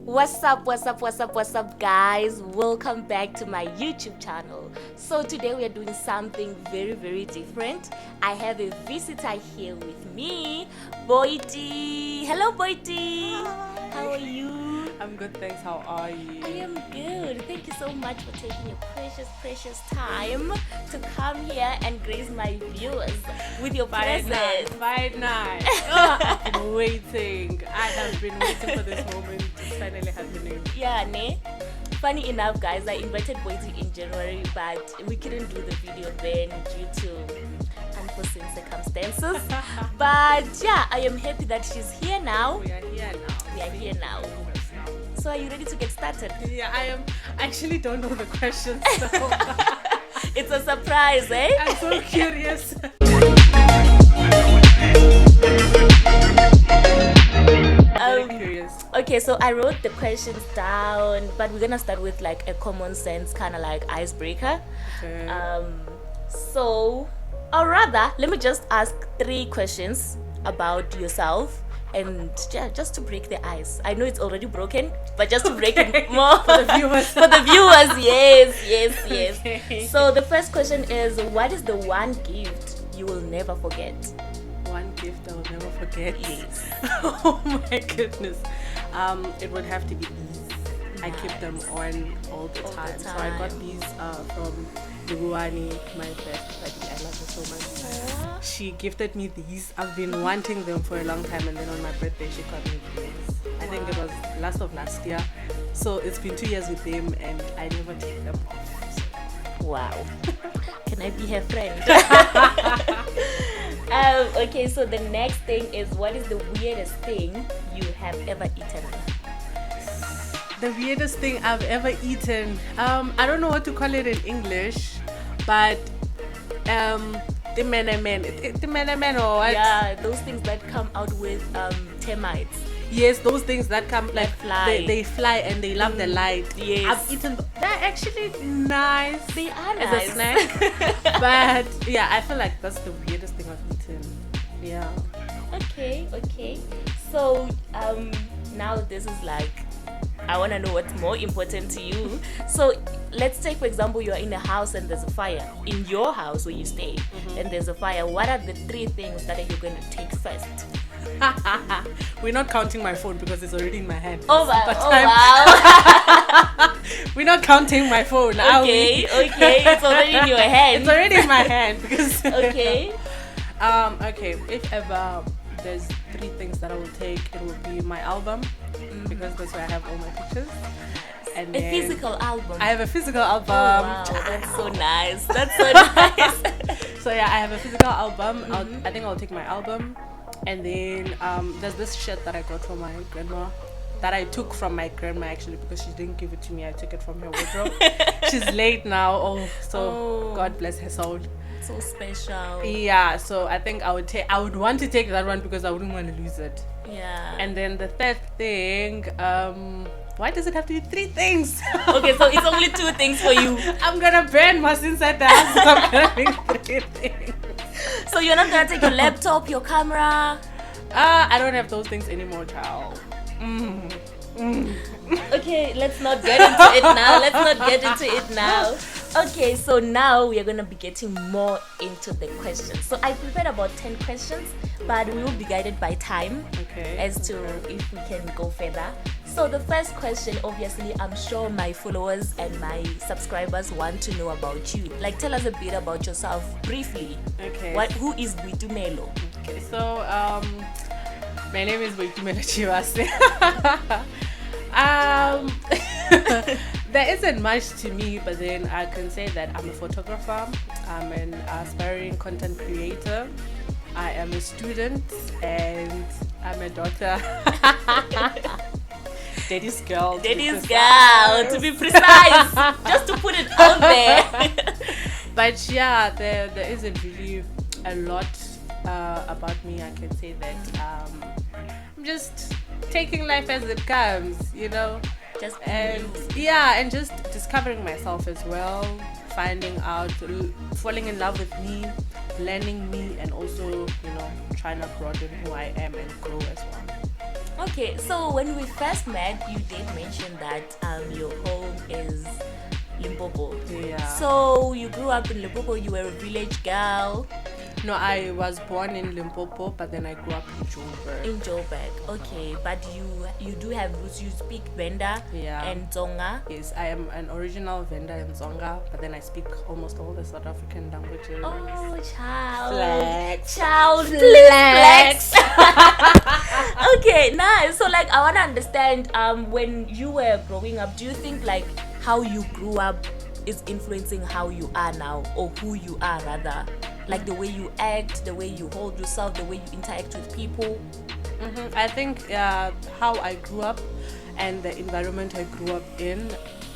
What's up, guys? Welcome back to my YouTube channel. So today we are doing something very different. I have a visitor here with me, Boity. Hello, Boity. Hi. How are you? I'm good, thanks. How are you? I am good. Thank you so much for taking your precious time to come here and grace my viewers with your presence. Fight night. Oh, I've been waiting. I have been waiting for this moment. It's finally happening. Yeah, ne? Funny enough, guys, I invited Boity in January, but we couldn't do the video then due to unforeseen circumstances. But yeah, I am happy that she's here now. We are here now. So are you ready to get started? Yeah, I am. I actually don't know the questions, so It's a surprise, eh? I'm so curious. I'm very curious. Okay, so I wrote the questions down, but we're gonna start with like a common sense kind of like icebreaker. Okay. Or rather, let me just ask 3 questions about yourself, and yeah, just to break the ice. I know it's already broken, but just to break it more For the viewers. For the viewers, yes. Okay. So the first question is, what is the one gift you will never forget? One gift I will never forget. Yes. Oh my goodness. It would have to be these. I keep them on all the time. So I got these from Boity, my best buddy. I love her so much. Aww. She gifted me these. I've been wanting them for a long time, and then on my birthday she got me these. I think it was last year. So it's been 2 years with them, and I never take them off. So. Wow. Can I be her friend? Okay, so the next thing is, what is the weirdest thing you have ever eaten? The weirdest thing I've ever eaten. I don't know what to call it in English, but the menemen or what? Yeah, those things that come out with termites. Yes, those things that come like fly. They fly and they love the light. Yes. I've eaten. They're actually nice. They are as nice. a snack. But yeah, I feel like that's the weirdest thing I've eaten. Yeah. Okay. So now this is like, I want to know what's more important to you. So let's take, for example, you're in a house and there's a fire. In your house where you stay, and there's a fire. What are the 3 things that you're going to take first? We're not counting my phone because it's already in my hand. Wow. We're not counting my phone. Okay. It's already in your hand. It's already in my hand because. Okay. Okay. If ever there's 3 things that I will take, it will be my album, because that's where I have all my pictures. And A physical album. I have a physical album. Oh, wow, that's so nice. That's so nice. So yeah, I have a physical album. I think I'll take my album, and then there's this shirt that I got from my grandma, that I took from my grandma actually, because she didn't give it to me. I took it from her wardrobe. She's late now. God bless her soul. So special. Yeah, so I think I would want to take that one because I wouldn't want to lose it. Yeah. And then the third thing, why does it have to be 3 things? Okay, so it's only 2 things for you. I'm gonna burn what's inside the house, so I'm gonna make 3 things. So you're not gonna take your laptop, your camera? I don't have those things anymore, child. Okay, let's not get into it now. Okay, so now we are going to be getting more into the questions. So I prepared about 10 questions, but we will be guided by time as to if we can go further. So the first question, obviously, I'm sure my followers and my subscribers want to know about you. Like, tell us a bit about yourself briefly. Okay. Who is Boitumelo? Okay, so my name is Boity Tshivhase. There isn't much to me, but then I can say that I'm a photographer, I'm an aspiring content creator, I am a student, and I'm a daughter. Daddy's girl. To be precise. Just to put it out there. But yeah, there isn't really a lot about me. I can say that I'm just taking life as it comes, you know. And just discovering myself as well, finding out, falling in love with me, learning me, and also, you know, trying to broaden who I am and grow as well. Okay, so when we first met, you did mention that your home is Limpopo. Yeah. So you grew up in Limpopo. You were a village girl No, I was born in Limpopo, but then I grew up in Joburg. in Joburg. Okay, but you do have roots. You speak Venda Yeah. and Tsonga. Yes, I am an original Venda in Zonga, but then I speak almost all the South African languages. Oh, child. Flex. Child. Flex. Okay, nice. So like I wanna understand when you were growing up, do you think like how you grew up is influencing how you are now, or who you are rather? Like the way you act, the way you hold yourself, the way you interact with people. I think how I grew up and the environment I grew up in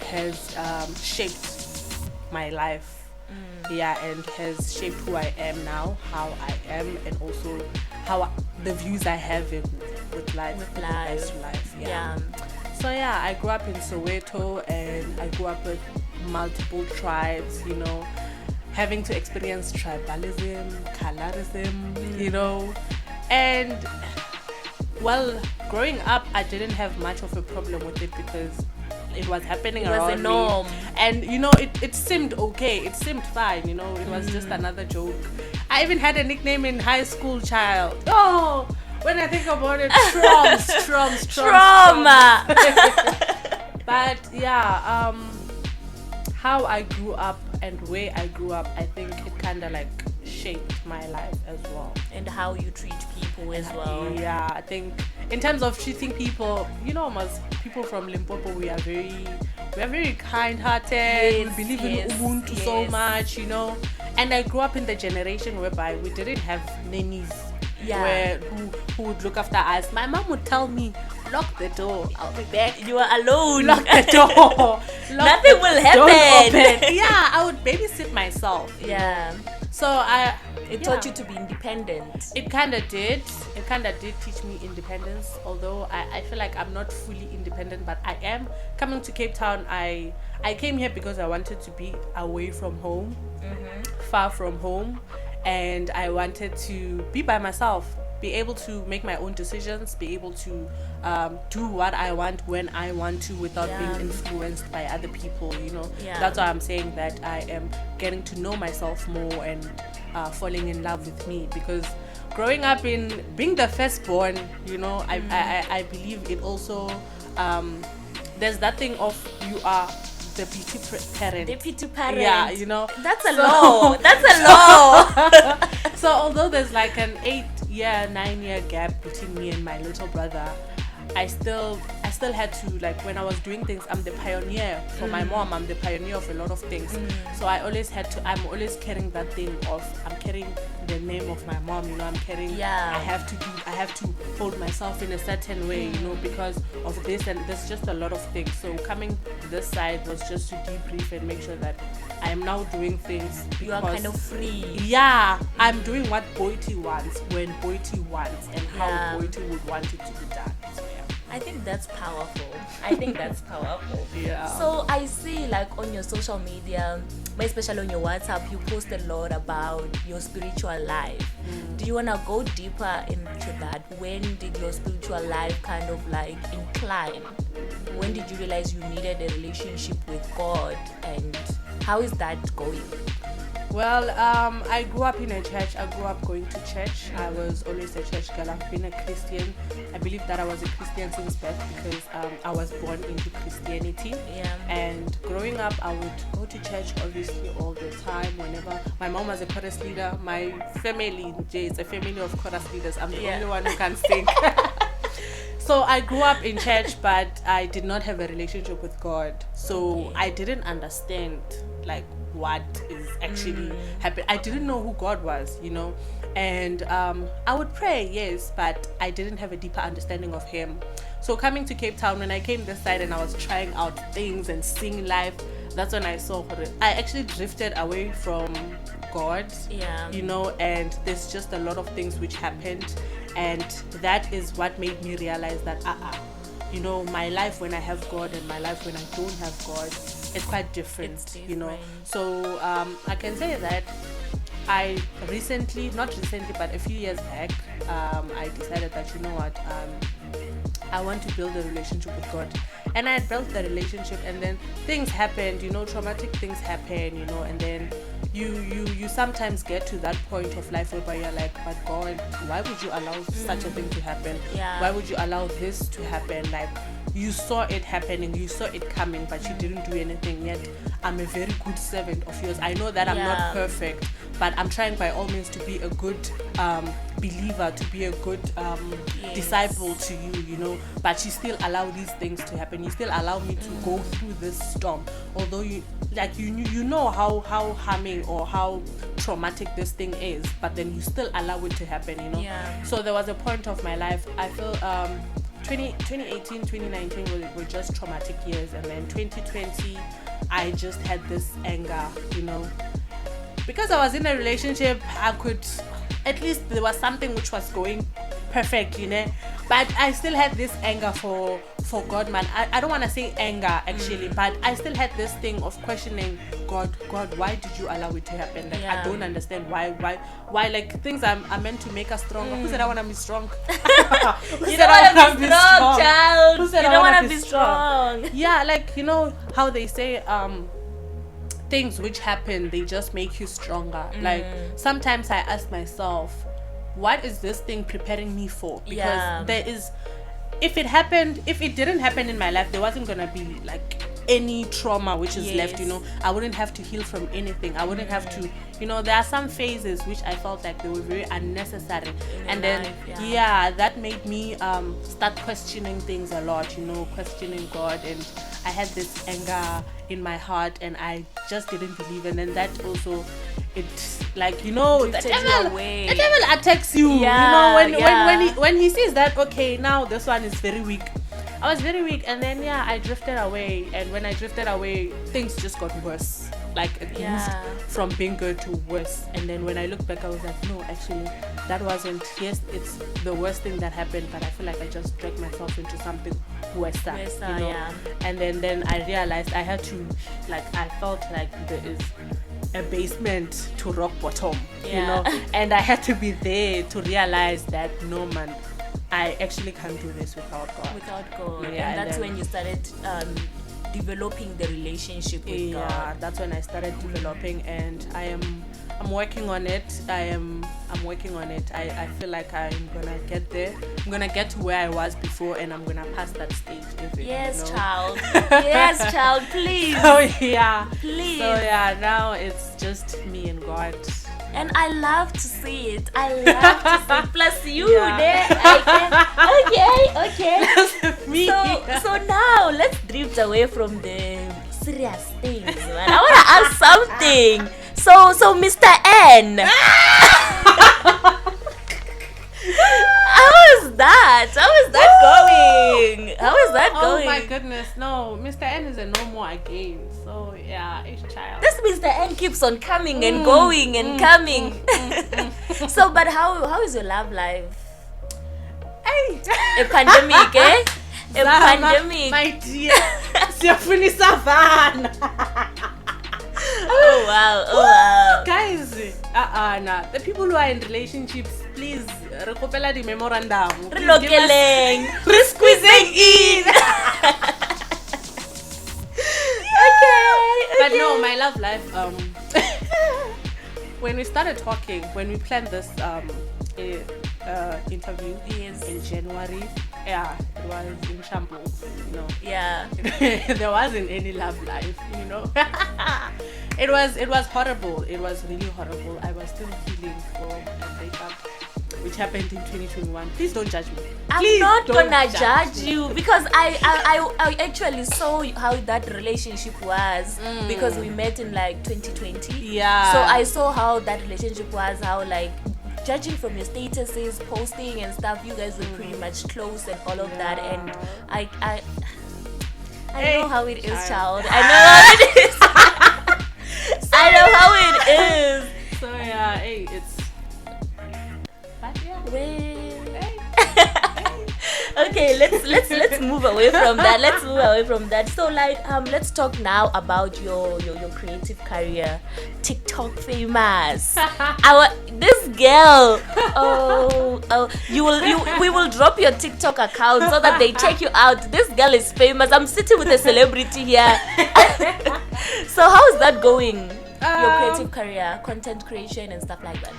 has shaped my life. Yeah, and has shaped who I am now, how I am, and also the views I have with life. With regards to life. Yeah. So yeah, I grew up in Soweto, and I grew up with multiple tribes, you know, having to experience tribalism, colorism, you know. And well, growing up, I didn't have much of a problem with it because it was happening It was around a norm. me. And you know, it seemed okay, it seemed fine, you know, it was just another joke. I even had a nickname in high school, child. Oh, when I think about it, Strom. Trauma. But yeah, how I grew up and where I grew up, I think it kind of like shaped my life as well. And how you treat people as well. Yeah, I think in terms of treating people, you know, most people from Limpopo, we are very kind-hearted. Yes, We believe yes, in Ubuntu so yes. much, you know. And I grew up in the generation whereby we didn't have nannies. Yeah. Who would look after us. My mom would tell me, lock the door, I'll be back. You are alone. Lock the door. Nothing will happen. Don't open. Yeah, I would babysit myself. Yeah. So It taught you to be independent. It kind of did. It kind of did teach me independence. Although I feel like I'm not fully independent, but I am. Coming to Cape Town, I came here because I wanted to be away from home, far from home, and I wanted to be by myself, be able to make my own decisions, be able to do what I want when I want to without being influenced by other people, you know. Yeah. That's why I'm saying that I am getting to know myself more and falling in love with me, because growing up in being the firstborn, you know, I believe it also there's that thing of you are the parent. Deputy parent. Yeah, you know. That's a law. That's a law. So although there's like an 8-year, 9-year gap between me and my little brother, I still had to, like, when I was doing things, I'm the pioneer for my mom. I'm the pioneer of a lot of things. So I'm always carrying that thing of, I'm carrying the name of my mom, you know. I'm carrying, Yeah. I have to hold myself in a certain way, you know, because of this, and there's just a lot of things. So coming this side was just to debrief and make sure that I am now doing things because You are kind of free. yeah, I'm doing what Boity wants when Boity wants, and how Yeah. Boity would want it to be done. So yeah. I think that's powerful. Yeah. So I see, like, on your social media, especially on your WhatsApp, you post a lot about your spiritual life. Do you want to go deeper into that? When did your spiritual life kind of like incline? When did you realize you needed a relationship with God, and how is that going? Well, I grew up in a church. I grew up going to church. I was always a church girl. I've been a Christian. I believe that I was a Christian since birth because I was born into Christianity. Yeah. And growing up, I would go to church obviously all the time. Whenever my mom was a chorus leader, my family, it's a family of chorus leaders. I'm the only one who can sing. So I grew up in church, but I did not have a relationship with God. So I didn't understand like what is actually happening. I didn't know who God was, you know. And I would pray, yes, but I didn't have a deeper understanding of Him. So coming to Cape Town, when I came this side and I was trying out things and seeing life, that's when I saw I actually drifted away from God, you know, and there's just a lot of things which happened, and that is what made me realize that you know, my life when I have God and my life when I don't have God is quite different, you know. So I can say that I not recently, but a few years back, I decided that, you know what, I want to build a relationship with God. And I had built the relationship, and then things happened, traumatic things happen, and then you sometimes get to that point of life where you're like, but God, why would you allow such a thing to happen? Yeah. Why would you allow this to happen? Like, you saw it happening, you saw it coming, but you didn't do anything. Yet I'm a very good servant of yours. I know that I'm not perfect, but I'm trying by all means to be a good believer, to be a good disciple to you, but you still allow these things to happen. You still allow me to go through this storm, although you know how harming or how traumatic this thing is, but then you still allow it to happen. So there was a point of my life, I feel 2018, 2019 were just traumatic years, and then 2020 I just had this anger, because I was in a relationship. I could, at least there was something which was going perfect, but I still had this anger for God, man. I don't want to say anger actually, but I still had this thing of questioning God, why did you allow it to happen? Like, I don't understand why like things are meant to make us stronger. Who said I want to be strong? You don't want to be strong, child. Who said you I don't want to be strong. Yeah, like, how they say things which happen, they just make you stronger. Like, sometimes I ask myself, what is this thing preparing me for? Because there is, if it didn't happen in my life, there wasn't gonna be like any trauma which is left. I wouldn't have to heal from anything. I wouldn't have to, there are some phases which I felt like they were very unnecessary, and then life, that made me start questioning things a lot, questioning God, and I had this anger in my heart, and I just didn't believe. And then that also, it's like, the devil attacks you. When he sees that, okay, now this one is very weak. I was very weak, and then I drifted away, and when I drifted away, things just got worse. Like, it moved from being good to worse. And then when I looked back, I was like, no, actually, that wasn't, yes, it's the worst thing that happened, but I feel like I just dragged myself into something worse. And then I realized I had to, like, I felt like there is a basement to rock bottom, and I had to be there to realize that, no, man, I actually can't do this without God. And that's when you started developing the relationship with God. That's when I started developing, and I'm working on it. I'm working on it. I feel like I'm gonna get there. I'm gonna get to where I was before, and I'm gonna pass that stage. Child. Yes, child, please. Please. So now it's just me and God. And I love to see it. Plus you there. Okay. Me. So now let's drift away from the serious things, man. I want to ask something. So Mr. N. How is that going? Oh my goodness, no. Mr. N is a no more again. So it's child. This Mr. N keeps on coming and going and coming. So, but how is your love life? A pandemic, eh? A pandemic. My dear. Siafuni Savannah. Oh wow. Guys, nah. The people who are in relationships, please, recopela the memorandum. Relokeleng. Squeezing in. Okay. But no, my love life, when we started talking, when we planned this interview in January, it was in shambles, there wasn't any love life, It was horrible. It was really horrible. I was still healing from a breakup which happened in 2021. Please don't judge me. I'm not gonna judge you, because I actually saw how that relationship was, because we met in like 2020. So I saw how that relationship was, how, like, judging from your statuses, posting and stuff, you guys were pretty much close and all of that. And I know how it is, child. I know how it is. I know how it is. So it's. But okay, Okay, let's move away from that. Let's move away from that. So like let's talk now about your creative career. TikTok famous. This girl. We will drop your TikTok account so that they check you out. This girl is famous. I'm sitting with a celebrity here. So how is that going? Your creative career, content creation and stuff like that.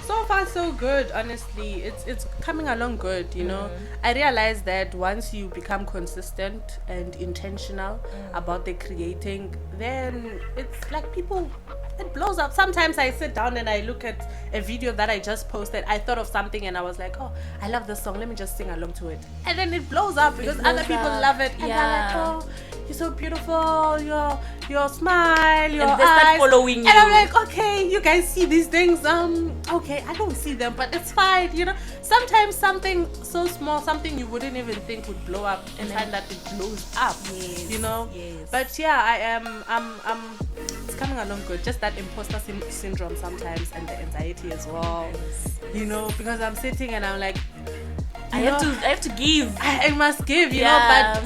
So far so good, honestly. It's coming along good, you know. I realized that once you become consistent and intentional about the creating, then it's like it blows up. Sometimes I sit down and I look at a video that I just posted. I thought of something and I was like, oh, I love this song, let me just sing along to it. And then it blows up because other people love it. And they're like, oh, you're so beautiful, your smile, your and they start eyes. Following you. And I'm like, okay, you guys see these things. Okay, I don't see them, but it's fine, you know. Sometimes something so small, something you wouldn't even think would blow up, and find that it blows up. Yes, you know. Yes. But yeah, it's coming along good. Just that imposter syndrome sometimes, and the anxiety as well. Yes. You know, because I'm sitting and I'm like, I have to give. I must give, you know. But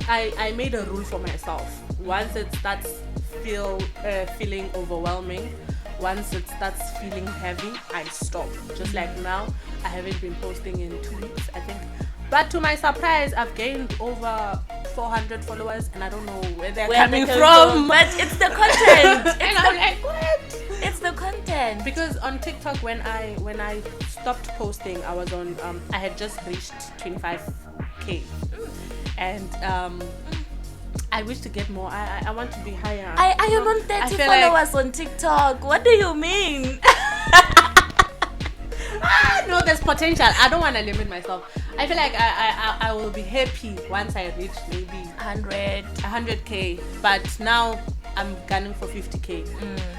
I made a rule for myself. Once it starts feeling overwhelming, once it starts feeling heavy, I stop. Just like now, I haven't been posting in 2 weeks, I think. But to my surprise, I've gained over 400 followers, and I don't know where they're coming from. But it's the content. And I'm like, what? It's the content. Because on TikTok, when I stopped posting, I was on. I had just reached 25K, and I wish to get more. I want to be higher. I am on 30 followers on TikTok. What do you mean? No, there's potential. I don't want to limit myself. I feel like I will be happy once I reach maybe 100K. But now I'm gunning for 50K.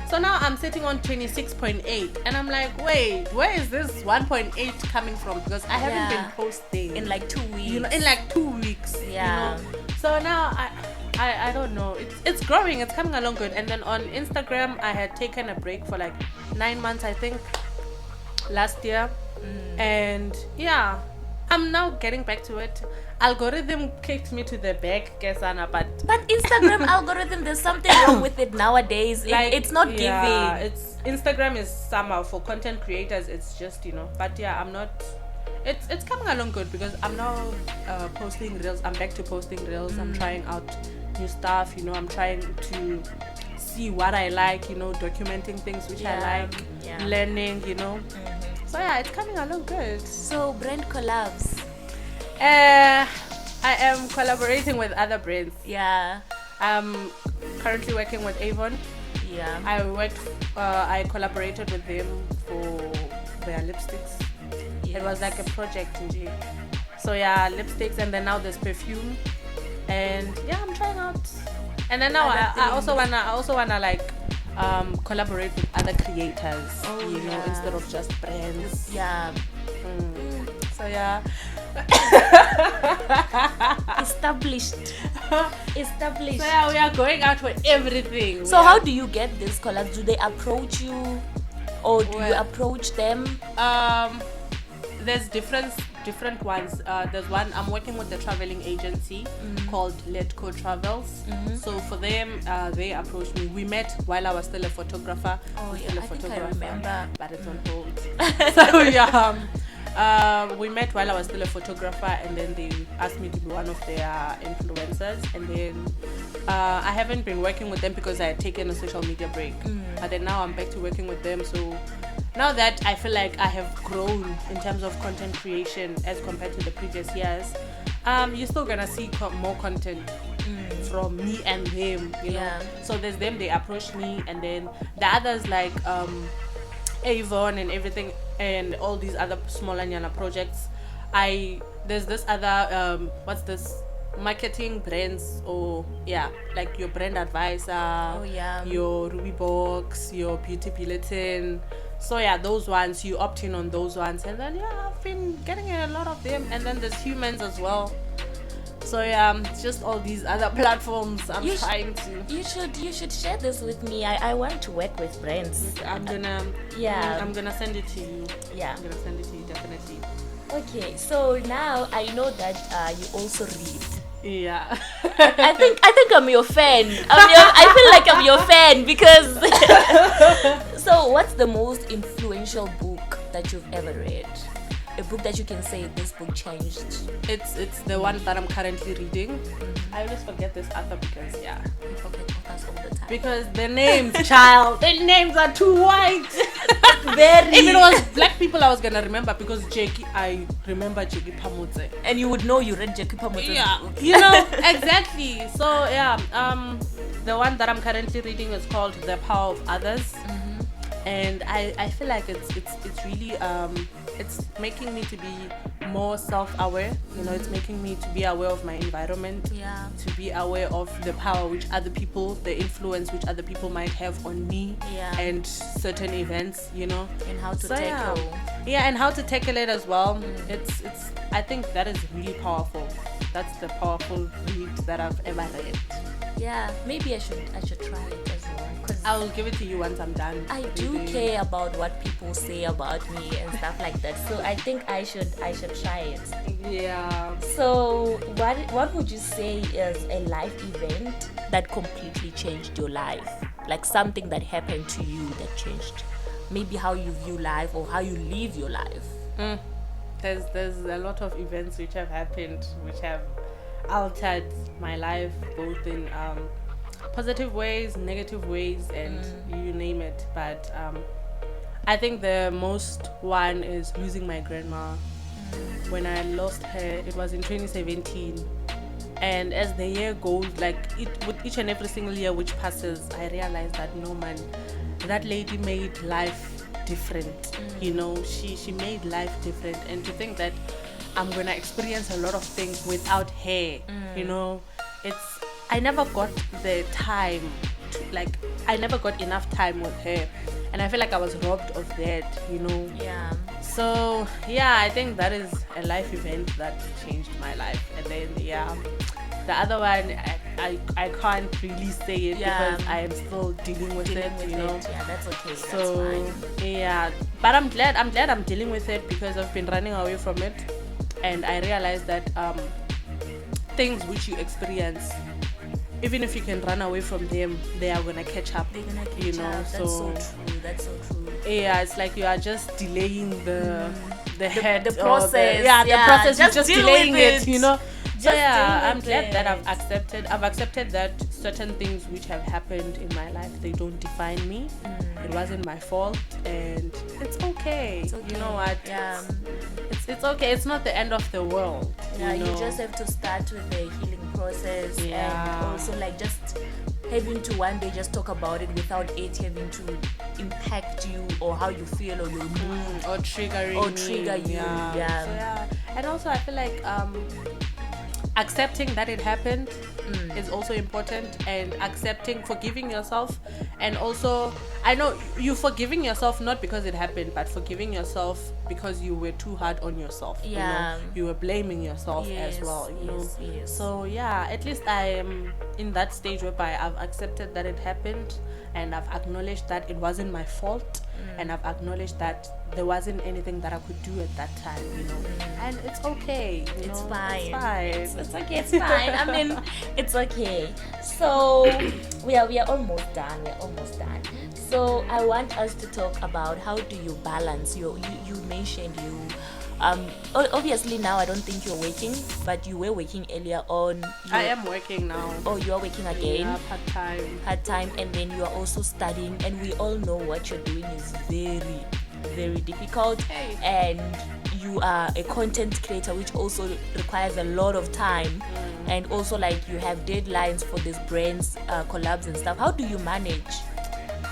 So now I'm sitting on 26.8, and I'm like, wait, where is this 1.8 coming from? Because I haven't been posting in like 2 weeks. You know, in like 2 weeks. Yeah. You know? So now I don't know. It's growing. It's coming along good. And then on Instagram, I had taken a break for like 9 months, I think, last year. And yeah, I'm now getting back to it. Algorithm kicked me to the back, Kesana, but Instagram algorithm, there's something wrong with it nowadays. It's not giving. Instagram is somehow for content creators. It's just, you know. But yeah, I'm not. It's coming along good because I'm now posting reels. I'm back to posting reels. I'm trying out new stuff. You know, I'm trying to see what I like. You know, documenting things which I like, learning. You know. So yeah, it's coming along good. So brand collabs. I am collaborating with other brands. Yeah. I'm currently working with Avon. Yeah. I collaborated with them for their lipsticks. Yes. It was like a project indeed. So yeah, lipsticks, and then now there's perfume, and yeah, I'm trying out. And then now I also wanna like collaborate with other creators. Instead of just brands. Yeah. So yeah. Established. So yeah, we are going out for everything. So how do you get these collabs? Do they approach you, or do you approach them? There's different ones. There's one I'm working with the traveling agency called Letco Travels. So for them, they approached me. We met while I was still a photographer. Oh yeah, I think I remember. But it's on hold. So yeah, we met while I was still a photographer, and then they asked me to be one of their influencers. And then I haven't been working with them because I had taken a social media break. But then now I'm back to working with them. So now that I feel like I have grown in terms of content creation as compared to the previous years, you're still gonna see more content from me and them, you know. So there's them, they approach me, and then the others like Avon and everything, and all these other smaller Nyana projects. There's this other marketing brands, or like your brand advisor, your Ruby Box, your beauty bulletin. So yeah, those ones, you opt in on those ones, and then I've been getting a lot of them. And then there's humans as well. So yeah, it's just all these other platforms I'm trying to. You should share this with me. I want to work with brands. I'm gonna send it to you. Yeah, I'm gonna send it to you definitely. Okay, so now I know that you also read. Yeah. I think I'm your fan. I feel like I'm your fan because. So, what's the most influential book that you've ever read? A book that you can say this book changed. It's the one that I'm currently reading. I always forget this author because You forget authors all the time. because the names, child, the names are too white. Very. If it was black people, I was gonna remember because I remember Jackie Pamutse. And you would know you read Jackie Pamutse's book. You know exactly. So the one that I'm currently reading is called The Power of Others, and I feel like it's really it's making me to be more self-aware. You know, it's making me to be aware of my environment. Yeah. To be aware of the power which other people, the influence which other people might have on me. Yeah. And certain events. You know. And how to tackle. Yeah, and how to tackle it as well. It's I think that is really powerful. That's the powerful read that I've ever read. Yeah, maybe I should try it as well. Cause I will give it to you once I'm done. I do care about what people say about me and stuff like that. So I think I should try it. Yeah. So what would you say is a life event that completely changed your life? Like something that happened to you that changed maybe how you view life or how you live your life. There's a lot of events which have happened which have altered my life, both in positive ways, negative ways, and you name it. But I think the most one is losing my grandma. When I lost her, it was in 2017. And as the year goes, like with each and every single year which passes, I realized that no man, that lady made life different. You know, she made life different. And to think that I'm gonna experience a lot of things without her, you know, I never got the time I never got enough time with her, and I feel like I was robbed of that, you know. Yeah. So I think that is a life event that changed my life. And then the other one I can't really say it because I am still dealing with it, you know. Yeah, that's okay. So that's fine. but I'm glad I'm dealing with it because I've been running away from it, and I realized that things which you experience, even if you can run away from them, they are gonna catch up. They're gonna catch you know. up. That's so true. That's so true. Yeah, it's like you are just delaying the process. The process. You're just deal delaying with it, you know. So Just I'm deal glad with that it. I've accepted that certain things which have happened in my life, they don't define me. It wasn't my fault, and it's okay. It's okay. You know what? Yeah. It's okay. It's not the end of the world. Yeah, you you know? just have to start with the healing process, Yeah. and also like just having to one day just talk about it without it having to impact you or how you feel or your mood. Or triggering Or me. trigger you, yeah. So, and also I feel like accepting that it happened is also important, and forgiving yourself. And also I know you forgiving yourself not because it happened, but forgiving yourself because you were too hard on yourself. Yeah. You know? You were blaming yourself as well, you know. Yes. So at least I am in that stage whereby I've accepted that it happened, and I've acknowledged that it wasn't my fault, and I've acknowledged that there wasn't anything that I could do at that time, you know. And it's okay. It's know? fine. It's fine. It's okay. It's fine. I mean, it's okay. So we are almost done. We're almost done. So I want us to talk about how do you balance you mentioned you obviously now I don't think you're working, but you were working earlier on. I am working now. Oh, you are working again? Yeah, part-time, and then you are also studying, and we all know what you're doing is very, very difficult. Hey. And you are a content creator, which also requires a lot of time, and also like you have deadlines for these brands collabs and stuff. How do you manage?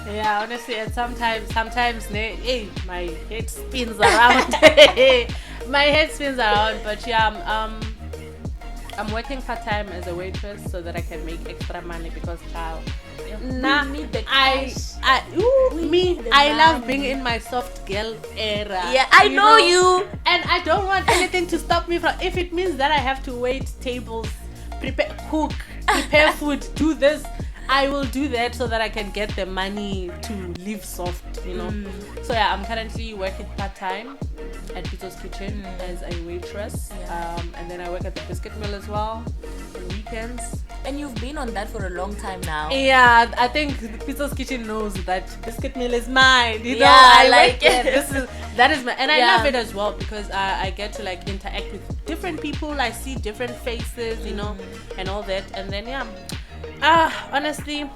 Yeah, honestly, and sometimes my head spins around. My head spins around, but I'm working part-time as a waitress so that I can make extra money, because we need the cash. I love being in my soft girl era. Yeah, I know you. And I don't want anything to stop me from, if it means that I have to wait tables, prepare food, do this, I will do that so that I can get the money to live soft, you know. So I'm currently working part-time, at Pito's Kitchen as a waitress. Yeah. And then I work at the biscuit mill as well on weekends. And you've been on that for a long time now. Yeah, I think Pito's Kitchen knows that biscuit mill is mine. You know, Yeah, I like like it. That is my, and I Yeah. love it as well because I get to like interact with different people. I see different faces, you know, and all that. And then honestly,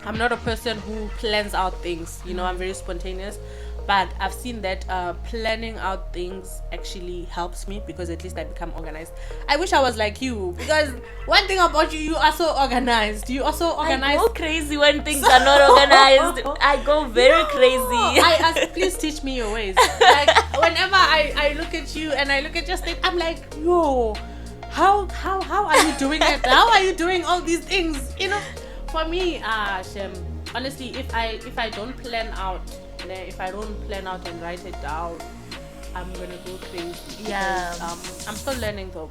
I'm not a person who plans out things. You know, I'm very spontaneous. But I've seen that planning out things actually helps me because at least I become organized. I wish I was like you because one thing about you, you are so organized. You are so organized. I go crazy when things are not organized. I go very crazy. I ask, please teach me your ways. Like whenever I look at you and I look at your state, I'm like, yo, how are you doing it? How are you doing all these things? You know, for me, Shem, honestly, if I don't plan out. If I don't plan out and write it down, I'm gonna go crazy. Yeah. Because, I'm still learning though.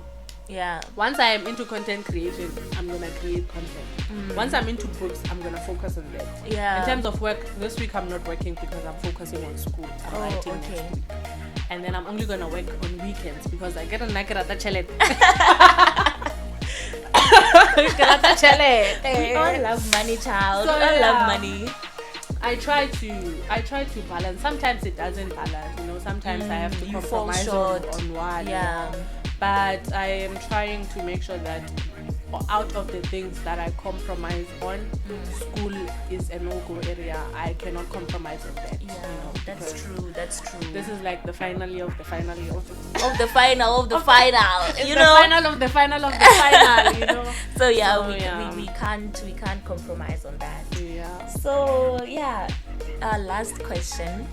Yeah. Once I am into content creation, I'm gonna create content. Once I'm into books, I'm gonna focus on that. Yeah. In terms of work, this week I'm not working because I'm focusing on school. I'm writing next week. And then I'm only gonna work on weekends because I get a nakarata chalet. We all love money, child. So, we all yeah. love money. I try to balance. Sometimes it doesn't balance, you know. Sometimes I have to You fall compromise short. on one. Yeah. But I am trying to make sure that out of the things that I compromise on, school is a no-go area. I cannot compromise on that. Yeah, you know, that's because true. That's true. This is like the final year of the final year of the of the final, It's you the know. final of the final of the final, you know. So yeah, So, we can't compromise on that. Yeah. So yeah, last question.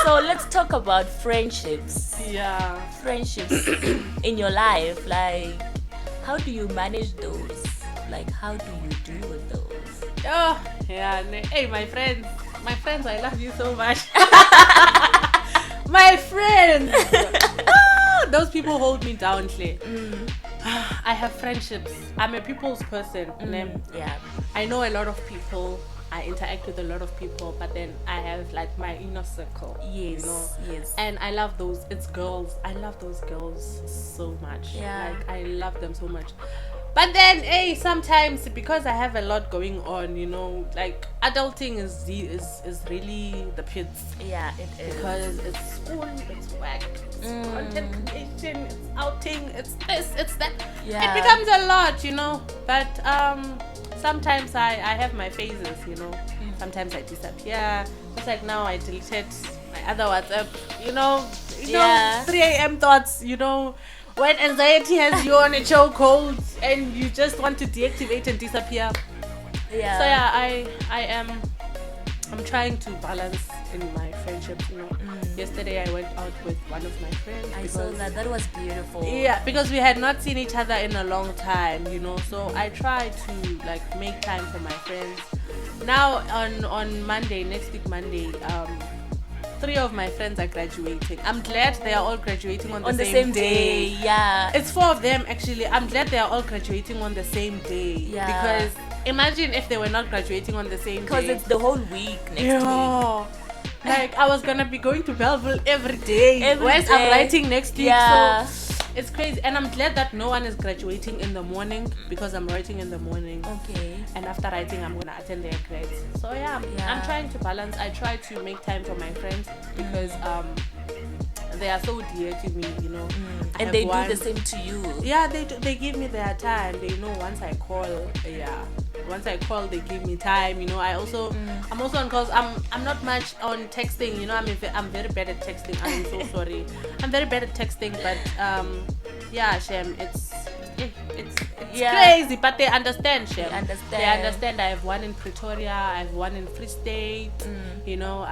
So let's talk about friendships. Yeah. Friendships in your life. Like, how do you manage those? Like, how do you deal with those? Oh, yeah. Hey, my friends, I love you so much. My friends. Those people hold me down, Clay. I have friendships. I'm a people's person. Yeah. I know a lot of people. I interact with a lot of people, but then I have like my inner circle. Yes. You know? Yes. And I love those. It's girls. I love those girls so much. Yeah. Like I love them so much. But then, hey, sometimes because I have a lot going on, you know, like adulting is really the pits. Yeah, it is. Because it's school, it's work, it's content creation, it's outing, it's this, it's that. Yeah. It becomes a lot, you know. But sometimes I have my phases, you know. Sometimes I disappear. Just like now, I deleted my other WhatsApp, you know, Yeah. 3 a.m. thoughts, you know. When anxiety has you on a chokehold and you just want to deactivate and disappear. Yeah. So yeah, I'm trying to balance in my friendships, you know. Yesterday I went out with one of my friends. I saw that. That was beautiful. Yeah, because we had not seen each other in a long time, you know. So I try to like make time for my friends. Now on Monday, next week Monday, 3 of my friends are graduating. I'm glad they are all graduating on the same day. Yeah. It's 4 of them actually. I'm glad they are all graduating on the same day. Yeah. Because imagine if they were not graduating on the same day. Because it's the whole week next Yeah. Like I was gonna be going to Belleville every day. Every Whereas day. I'm writing next week. Yeah. So it's crazy. And I'm glad that no one is graduating in the morning because I'm writing in the morning. week. Okay. And after writing, I'm gonna attend their grades. So yeah, Yeah. I'm trying to balance. I try to make time for my friends because they are so dear to me, you know. I And have they one- do the same to you. Yeah, they do, they give me their time. They know once I call, they give me time. You know, I'm also on calls. I'm not much on texting. You know, I'm very bad at texting. I'm so sorry. I'm very bad at texting, but yeah, Shem, it's Yeah. crazy, but they understand, Shem. They understand. They understand. I have one in Pretoria. I have one in Free State. You know,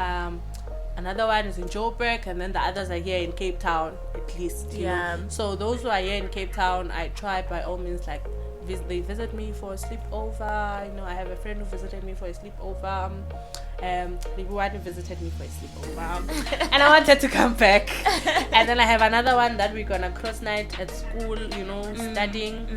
another one is in Joburg, and then the others are here in Cape Town, at least. You know? So those who are here in Cape Town, I try by all means, like, they visit me for a sleepover. You know, I have a friend who visited me for a sleepover. Everyone visited me for a sleepover, and I wanted to come back. And then I have another one that we're gonna cross night at school. You know, studying.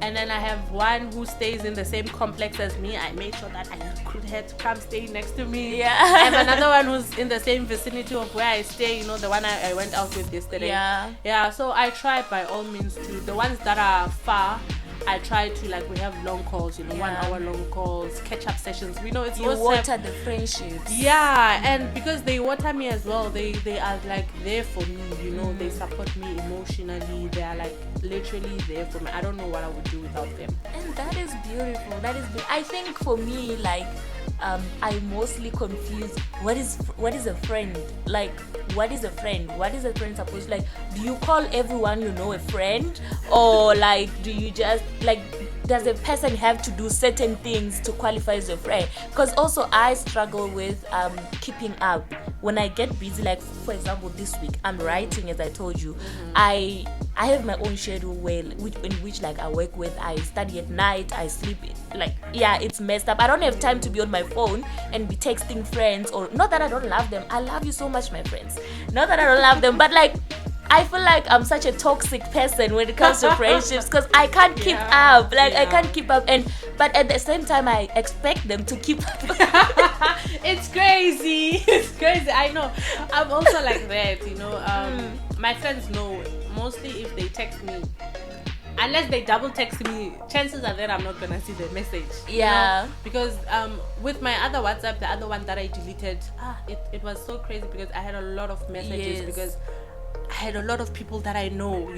And then I have one who stays in the same complex as me. I made sure that I recruit her to come stay next to me. Yeah. I have another one who's in the same vicinity of where I stay, the one I went out with yesterday. Yeah. So I try by all means to, the ones that are far, I try to, like, we have long calls, 1 hour long calls, catch up sessions. We know it's you water the friendships. Yeah, and because they water me as well, they are like there for me, they support me emotionally. They are like literally there for me. I don't know what I would do without them. And that is beautiful. I think for me, like, I mostly confuse what is a friend. Like, what is a friend? What is a friend supposed to, like? Do you call everyone a friend, or like do you just like? Does a person have to do certain things to qualify as a friend? Because also I struggle with keeping up when I get busy. Like, for example, this week I'm writing, as I told you. I have my own schedule in which like I work with. I study at night. I sleep. Like, yeah, it's messed up. I don't have time to be on my phone and be texting friends. Or not that I don't love them. I love you so much, my friends. Not that I don't love them, but like, I feel like I'm such a toxic person when it comes to friendships, because I can't keep up. Like, I can't keep up, but at the same time I expect them to keep up. It's crazy. It's crazy. I know. I'm also like that. My friends know. Mostly if they text me, unless they double text me, chances are that I'm not gonna see the message. Yeah. Because with my other WhatsApp, the other one that I deleted, it was so crazy because I had a lot of messages. Yes. Because I had a lot of people that I know,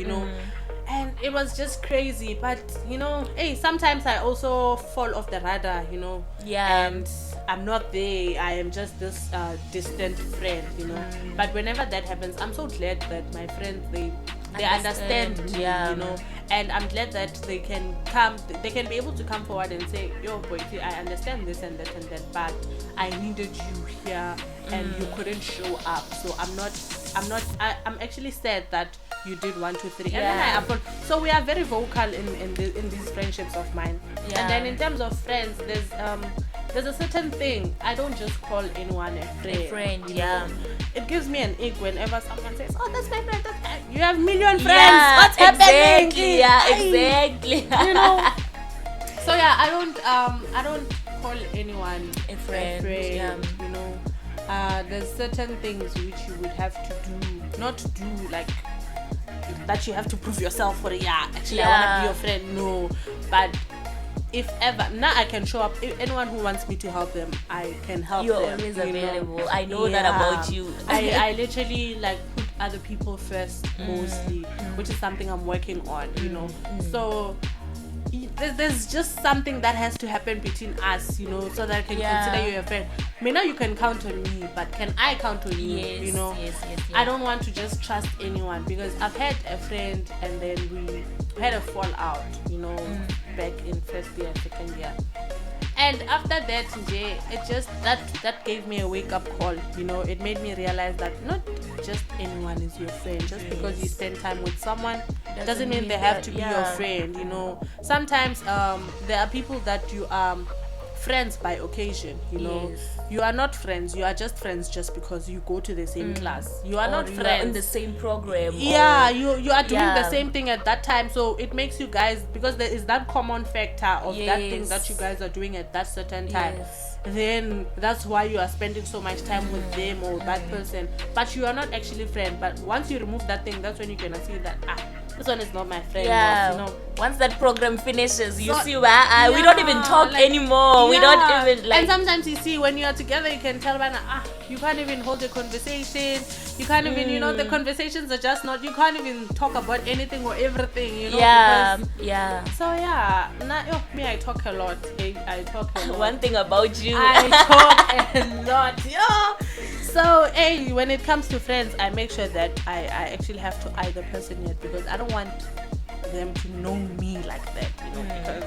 and it was just crazy. But hey, sometimes I also fall off the radar, Yeah. and I'm not there. I am just this distant friend, But whenever that happens, I'm so glad that my friends they understand me, and I'm glad that they can be able to come forward and say, yo, Boity, I understand this and that and that, but I needed you here and you couldn't show up, so I'm actually sad that you did 1, 2, 3, and then I upload. So we are very vocal in these friendships of mine. And then in terms of friends, there's a certain thing. I don't just call anyone a friend. It gives me an ick whenever someone says, oh, that's my friend. You have million friends. Yeah, what's happening? Exactly. Yeah, exactly. So yeah, I don't call anyone a friend. There's certain things which you would have to do, not do like that you have to prove yourself for. Actually, I want to be your friend. No, but if ever, now I can show up. If anyone who wants me to help them, I can help You're them. always available. I know that about you. I literally like put other people first mostly, which is something I'm working on, So there's just something that has to happen between us, so that I can consider you a friend. Now you can count on me, but can I count on you? Yes. I don't want to just trust anyone, because I've had a friend and then we had a fallout, back in first year, second year. And after that, it just that gave me a wake-up call. It made me realize that not just anyone is your friend. Just because you spend time with someone doesn't mean they have to be your friend. Sometimes there are people that you are friends by occasion. You are not friends. You are just friends just because you go to the same class. You are not friends in the same program. You are doing the same thing at that time. So it makes you guys, because there is that common factor of that thing that you guys are doing at that certain time. Then that's why you are spending so much time with them or that person. But you are not actually friends. But once you remove that thing, that's when you're gonna see that this one is not my friend. Once that program finishes, you see where we don't even talk anymore. We don't even like. And sometimes you see when you are together, you can tell you can't even hold a conversation. You can't even, the conversations are just not. You can't even talk about anything or everything. So me, I talk a lot. I talk a lot. One thing about you, I talk a lot. So when it comes to friends, I make sure that I actually have to eye the person yet, because I don't want them to know me like that, because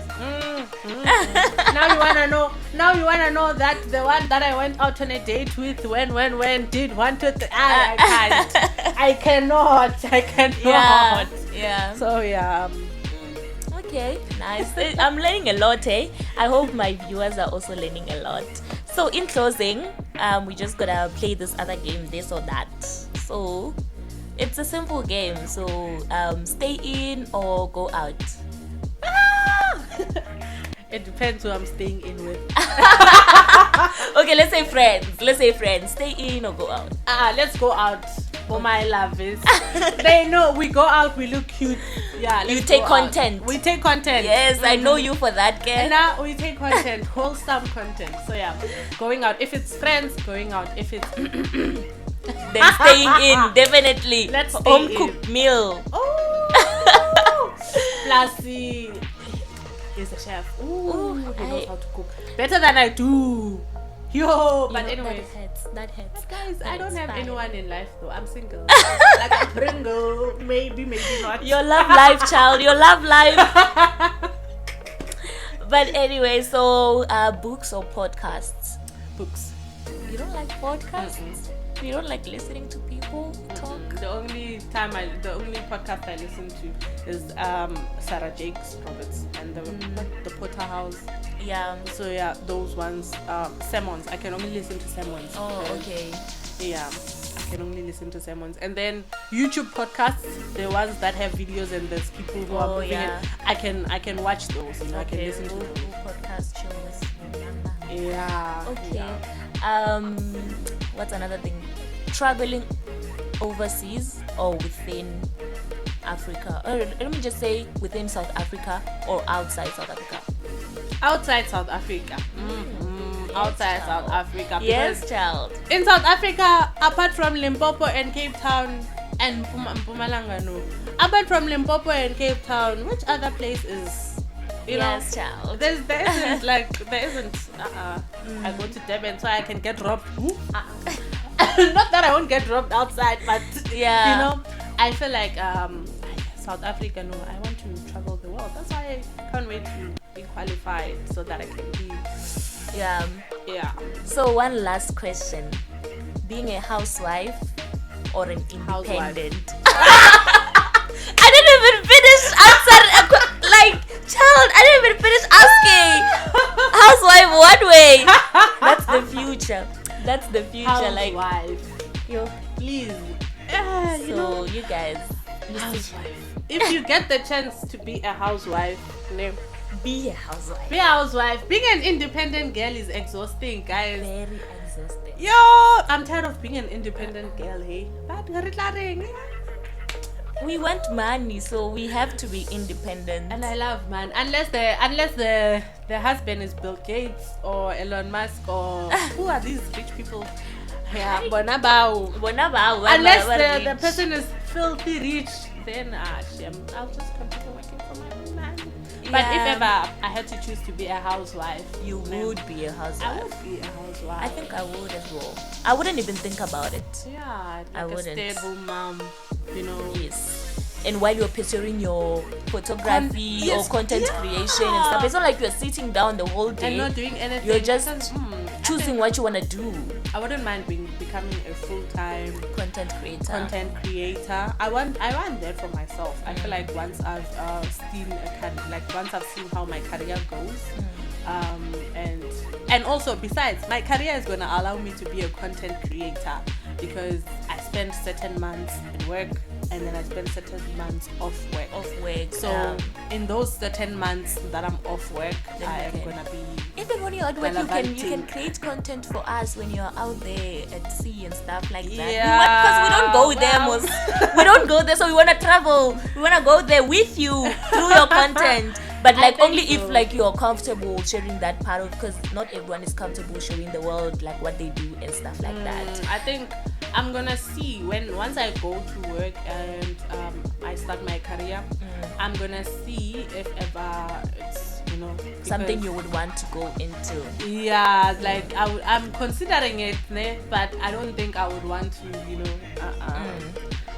now you wanna know that the one that I went out on a date with when did 1, 2, 3. I cannot. So okay, nice. I'm learning a lot. I hope my viewers are also learning a lot. So in closing, we just gotta play this other game, this or that. So it's a simple game. So stay in or go out. It depends who I'm staying in with. Okay, let's say friends. Stay in or go out? Let's go out. For my lovers, they know we go out, we look cute. Yeah, you take content. We take content. Yes, I know you for that, girl. And now we take content, wholesome content. So yeah, going out. If it's friends, going out. If it's then staying in, definitely. Let's stay home in. cooked meal. Oh, Lassie is a chef. Ooh, he knows how to cook better than I do. Yo, but anyway, that hurts. Guys, I don't have anyone in life though. I'm single. Like a Pringle. Maybe not. Your love life, child. Your love life. But anyway, so books or podcasts? Books. You don't like podcasts? You don't like listening to people talk? The only podcast I listen to is Sarah Jakes Roberts and the Potter House. Yeah. So yeah, those ones. Sermons. I can only listen to sermons. Oh, okay. Yeah, I can only listen to sermons. And then YouTube podcasts, the ones that have videos and there's people who are moving it. I can watch those. You know, I can listen to those. Podcast shows. Yeah. Okay. Yeah. What's another thing? Traveling overseas or within Africa? Or let me just say within South Africa or outside South Africa. Outside South Africa. Yes, outside child. South Africa. Yes, child. In South Africa, apart from Limpopo and Cape Town and Mpumalanga, no. Apart from Limpopo and Cape Town, which other place is? Yes, child. There isn't. I go to Durban so I can get robbed. Not that I won't get robbed outside, but yeah, you know, I feel like South Africa. No, I want to travel the world. That's why I can't wait to be qualified so that I can be. Yeah. So one last question: being a housewife or an independent? I didn't even finish answering. Like, child, I didn't even finish asking. Housewife, one way. That's the future. Housewife. Like, yo, please. So you guys, if you get the chance to be a housewife, be a housewife. Be a housewife. Being an independent girl is exhausting, guys. Very exhausting. Yo, I'm tired of being an independent girl, hey. We want money, so we have to be independent. And I love man. Unless the husband is Bill Gates or Elon Musk or who are these rich people? Yeah, Bonabao. Unless the person is filthy rich, then I'll just continue working for my own man. But if ever I had to choose to be a housewife, you would be a housewife. I would be a housewife. I think I would as well. I wouldn't even think about it. Yeah, like I wouldn't. A stay-at-home mom, you know. Yes. And while you're pursuing your photography or content creation and stuff, it's not like you're sitting down the whole day and not doing anything. You're just choosing what you want to do. I wouldn't mind becoming a full-time content creator. I want that for myself. I feel like once I've seen how my career goes, and also besides, my career is gonna allow me to be a content creator because I spend certain months in work and then I spend certain months off work. So in those certain months that I'm off work, I am gonna be. Even when you're at work, you can create content for us when you're out there at sea and stuff like that. Yeah. Because we don't go there, we don't go there, so we wanna travel. We wanna go there with you through your content. But like only if like you're comfortable sharing that part of, because not everyone is comfortable showing the world like what they do and stuff like that. I think I'm gonna see once I go to work and I start my career, I'm gonna see if ever it's something you would want to go into. Yeah, like I'm considering it, but I don't think I would want to,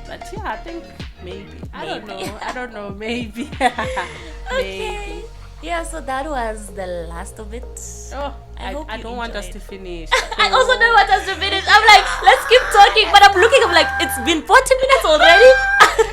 But yeah, I think maybe. I don't know. Maybe. Okay. Yeah, so that was the last of it. Oh, I don't want us to finish. I also don't want us to finish. I'm like, let's keep talking, but I'm like, it's been 40 minutes already.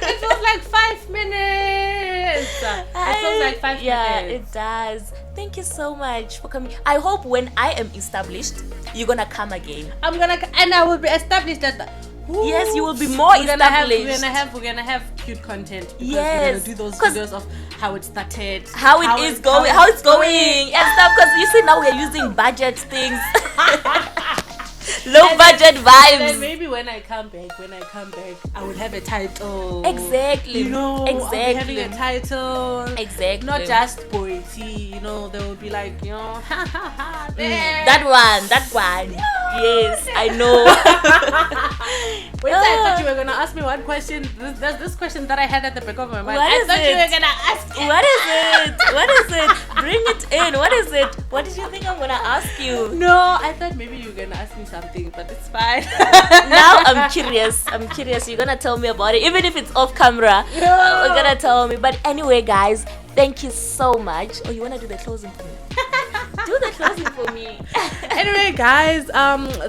It feels like 5 minutes. It feels like 5 minutes. Yeah, it does. Thank you so much for coming. I hope when I am established, you're gonna come again. And I will be established as the Yes, you will be more established. We're gonna have cute content. Because Yes. we're gonna do those videos of how it started, how it's going and stuff. Because you see now we're using budget things. Low budget And vibes. then maybe when I come back, I will have a title. Exactly. You know, I'll be Exactly. having a title. Exactly. Not just Boity, you know, they will be like, you know, there. That one. Yes, I know. Wait, I thought you were gonna ask me one question. There's this question that I had at the back of my mind. What I is thought you it? were gonna ask. What is it? What is it? Bring it in. What is it? What did you think I'm gonna ask you? No, I thought maybe you were gonna ask me something, but it's fine. Now I'm curious. You're gonna tell me about it, even if it's off camera. You're gonna tell me. But anyway, guys, thank you so much. Oh, you wanna do the closing for me? Do the closing for me. Anyway, guys,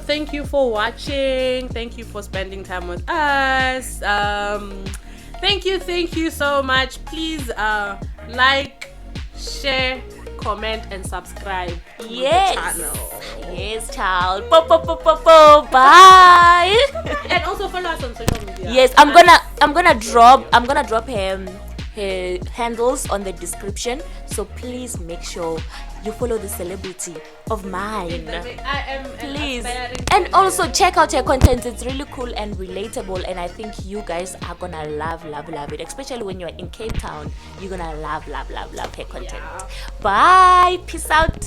thank you for watching. Thank you for spending time with us. Thank you so much. Please like, share, comment, and subscribe to Yes. the channel. Yes, child. Bye. And also follow us on social media. Yes, I'm gonna drop her handles on the description. So please make sure you follow the celebrity of mine. I am Please. aspiring And also check out her content. It's really cool and relatable, and I think you guys are gonna love it. Especially when you're in Cape Town, you're gonna love her content. Yeah. Bye. Peace out.